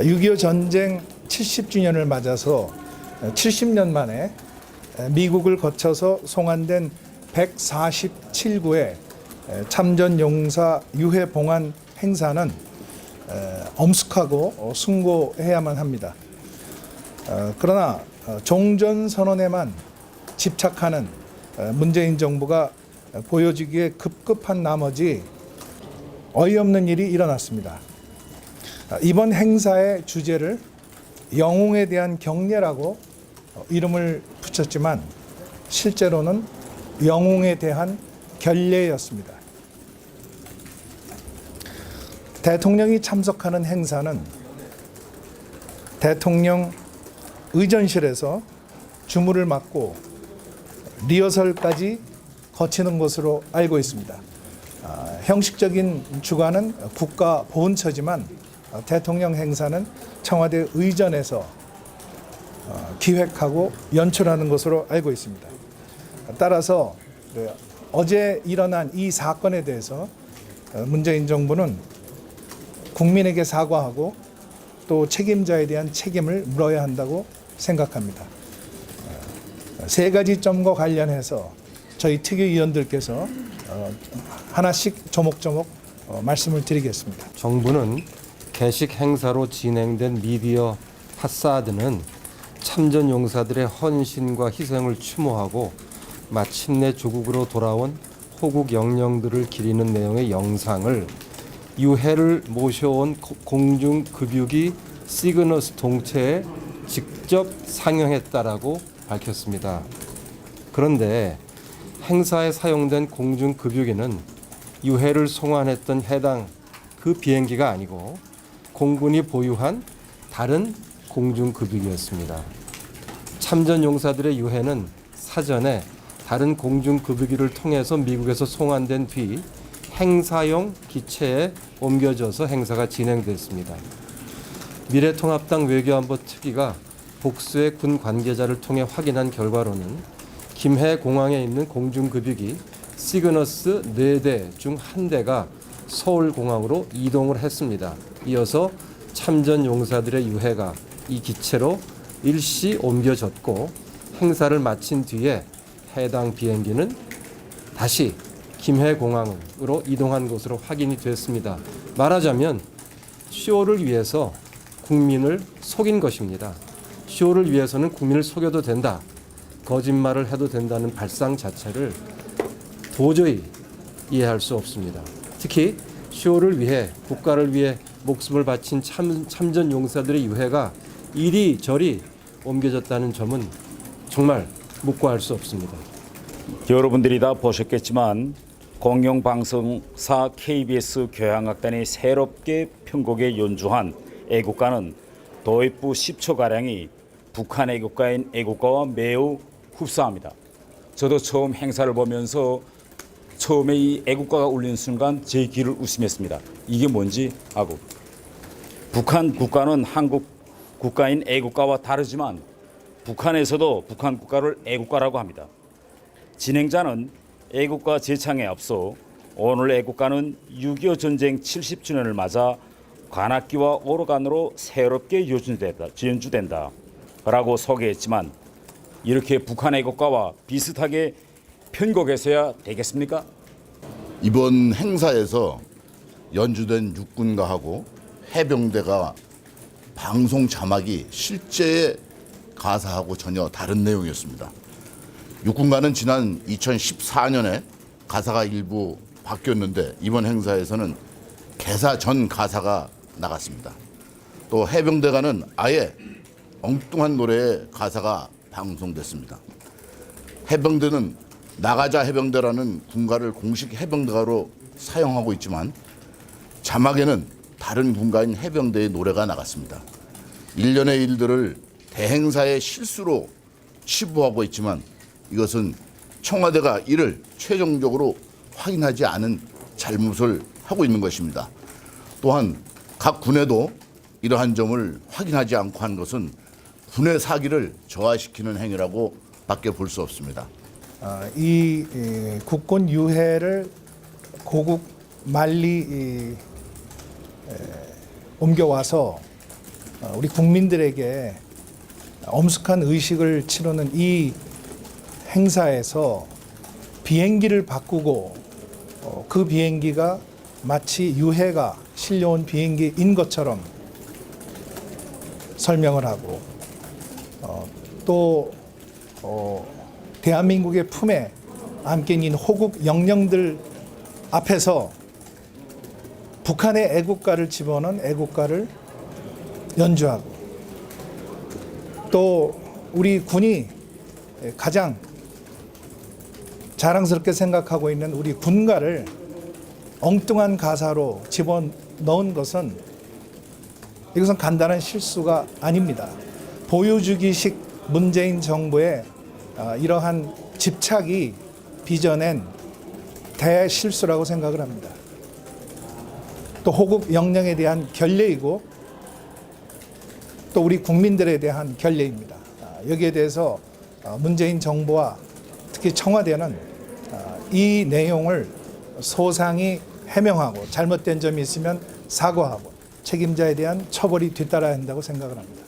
6.25 전쟁 70주년을 맞아서 70년 만에 미국을 거쳐서 송환된 147구의 참전용사 유해 봉환 행사는 엄숙하고 숭고해야만 합니다. 그러나 종전선언에만 집착하는 문재인 정부가 보여주기에 급급한 나머지 어이없는 일이 일어났습니다. 이번 행사의 주제를 영웅에 대한 경례라고 이름을 붙였지만 실제로는 영웅에 대한 결례였습니다. 대통령이 참석하는 행사는 대통령 의전실에서 주무를 맡고 리허설까지 거치는 것으로 알고 있습니다. 형식적인 주관은 국가보훈처지만 대통령 행사는 청와대 의전에서 기획하고 연출하는 것으로 알고 있습니다. 따라서 어제 일어난 이 사건에 대해서 문재인 정부는 국민에게 사과하고 또 책임자에 대한 책임을 물어야 한다고 생각합니다. 세 가지 점과 관련해서 저희 특위위원들께서 하나씩 조목조목 말씀을 드리겠습니다. 정부는 개식 행사로 진행된 미디어 파사드는 참전 용사들의 헌신과 희생을 추모하고 마침내 조국으로 돌아온 호국 영령들을 기리는 내용의 영상을 유해를 모셔온 공중급유기 시그너스 동체에 직접 상영했다라고 밝혔습니다. 그런데 행사에 사용된 공중급유기는 유해를 송환했던 해당 그 비행기가 아니고 공군이 보유한 다른 공중급유기였습니다. 참전 용사들의 유해는 사전에 다른 공중급유기를 통해서 미국에서 송환된 뒤 행사용 기체에 옮겨져서 행사가 진행됐습니다. 미래통합당 외교안보 특위가 복수의 군 관계자를 통해 확인한 결과로는 김해 공항에 있는 공중급유기 시그너스 4대 중 1대가 서울공항으로 이동을 했습니다. 이어서 참전 용사들의 유해가 이 기체로 일시 옮겨졌고 행사를 마친 뒤에 해당 비행기는 다시 김해공항으로 이동한 것으로 확인이 됐습니다. 말하자면 쇼를 위해서 국민을 속인 것입니다. 쇼를 위해서는 국민을 속여도 된다, 거짓말을 해도 된다는 발상 자체를 도저히 이해할 수 없습니다. 특히 쇼를 위해, 국가를 위해 목숨을 바친 참전 용사들의 유해가 이리저리 옮겨졌다는 점은 정말 묵과할 수 없습니다. 여러분들이 다 보셨겠지만 공영방송사 KBS 교향악단이 새롭게 편곡에 연주한 애국가는 도입부 10초가량이 북한 애국가인 애국가와 매우 흡사합니다. 저도 처음 행사를 보면서 처음에 이 애국가가 울리는 순간 제 귀를 웃음했습니다. 이게 뭔지 하고. 북한 국가는 한국 국가인 애국가와 다르지만 북한에서도 북한 국가를 애국가라고 합니다. 진행자는 애국가 제창에 앞서 오늘 애국가는 6.25 전쟁 70주년을 맞아 관악기와 오르간으로 새롭게 연주된다 라고 소개했지만 이렇게 북한 애국가와 비슷하게 편곡해서야 되겠습니까? 이번 행사에서 연주된 육군가하고 해병대가 방송 자막이 실제의 가사하고 전혀 다른 내용이었습니다. 육군가는 지난 2014년에 가사가 일부 바뀌었는데 이번 행사에서는 개사 전 가사가 나갔습니다. 또 해병대가는 아예 엉뚱한 노래의 가사가 방송됐습니다. 해병대는 나가자 해병대라는 군가를 공식 해병대가로 사용하고 있지만 자막에는 다른 군가인 해병대의 노래가 나갔습니다. 일련의 일들을 대행사의 실수로 치부하고 있지만 이것은 청와대가 이를 최종적으로 확인하지 않은 잘못을 하고 있는 것입니다. 또한 각 군에도 이러한 점을 확인하지 않고 한 것은 군의 사기를 저하시키는 행위라고 밖에 볼 수 없습니다. 이 국군 유해를 고국 말리 옮겨와서 우리 국민들에게 엄숙한 의식을 치르는 이 행사에서 비행기를 바꾸고 그 비행기가 마치 유해가 실려온 비행기인 것처럼 설명을 하고 또 대한민국의 품에 안겨 있는 호국 영령들 앞에서 북한의 애국가를 집어넣은 애국가를 연주하고 또 우리 군이 가장 자랑스럽게 생각하고 있는 우리 군가를 엉뚱한 가사로 집어넣은 것은 이것은 간단한 실수가 아닙니다. 보여주기식 문재인 정부의 이러한 집착이 빚어낸 대실수라고 생각을 합니다. 또 호국 영령에 대한 결례이고 또 우리 국민들에 대한 결례입니다. 여기에 대해서 문재인 정부와 특히 청와대는 이 내용을 소상히 해명하고 잘못된 점이 있으면 사과하고 책임자에 대한 처벌이 뒤따라야 한다고 생각을 합니다.